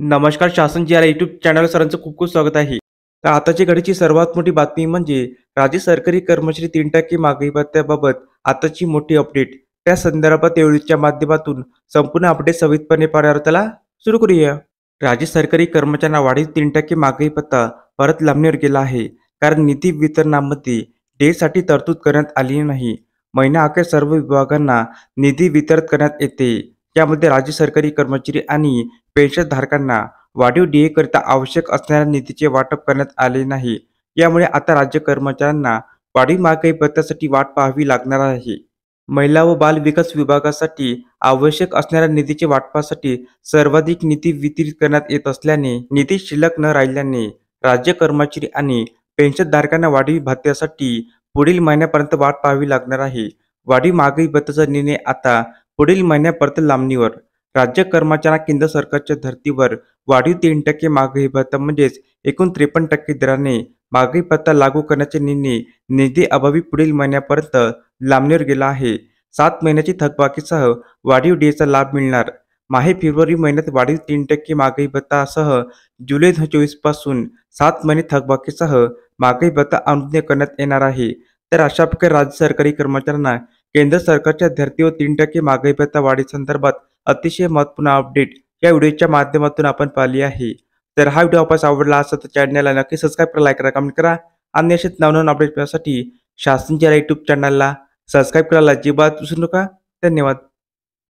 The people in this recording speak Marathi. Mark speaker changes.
Speaker 1: नमस्कार शासन या यूट्यूब चॅनल सरांचं खूप खूप स्वागत आहे. तर आताची घडीची सर्वात मोठी बातमी म्हणजे राज्य सरकारी कर्मचारी 3% महागाई भत्त्याबाबत आताची मोठी अपडेट. त्या संदर्भात व्हिडिओच्या माध्यमातून संपूर्ण अपडेट सविस्तरपणे पाहणार त्याला सुरू करूया. राज्य सरकारी कर्मचाऱ्यांना वाढीव 3% महागाई भत्ता परत लांबणीवर गेला आहे. कारण निधी वितरणामध्ये डेसाठी तरतूद करण्यात आली नाही. महिन्याअखेर सर्व विभागांना निधी वितरित करण्यात येते. यामध्ये राज्य सरकारी कर्मचारी आणि पेन्शनधारकांना वाढीव डीएकरिता आवश्यक असणाऱ्या निधीचे वाटप करण्यात आले नाही. यामुळे आता राज्य कर्मचाऱ्यांना वाढीव महागाई भत्त्यासाठी वाट पाहावी लागणार आहे. महिला व बाल विकास विभागासाठी आवश्यक असणाऱ्या निधीचे वाटपासाठी सर्वाधिक निधी वितरित करण्यात येत असल्याने निधी शिल्लक न राहिल्याने राज्य कर्मचारी आणि पेन्शनधारकांना वाढीव भत्त्यासाठी पुढील महिन्यापर्यंत वाट पाहावी लागणार आहे. वाढीव महागाई भत्त्याचा निर्णय आता पुढील महिन्यापर्यंत लांबणीवर. राज्य कर्मचाऱ्यांना केंद्र सरकारच्या धर्तीवर वाढीव 3% महागाई भत्ता म्हणजेच एकूण 53% दराने महागाई भत्ता लागू करण्याचे निर्णय निधीअभावी पुढील महिन्यापर्यंत लांबणीवर गेला आहे. 7 महिन्याची थकबाकीसह वाढीव डीएचा लाभ मिळणार. फेब्रुवारी महिन्यात वाढीव 3% महागाई भत्तासह जुलै 2024 पासून 7 महिने थकबाकीसह महागाई भत्ता अनुज्ञेय करण्यात येणार आहे. तर अशा प्रकारे राज्य सरकारी कर्मचाऱ्यांना केंद्र सरकारच्या धर्तीवर 3% महागाई भत्ता वाढीसंदर्भात अतिशय महत्त्वपूर्ण अपडेट या व्हिडिओच्या माध्यमातून आपण पाहिली आहे. तर हा व्हिडिओ आपल्यास आवडला असेल तर चॅनलला नक्की सबस्क्राईब करा, लाईक करा, कमेंट करा आणि असेच नवनवीन अपडेट मिळण्यासाठी शासन या यूट्यूब चॅनलला सबस्क्राईब करायला अजिबात विसरू नका. धन्यवाद.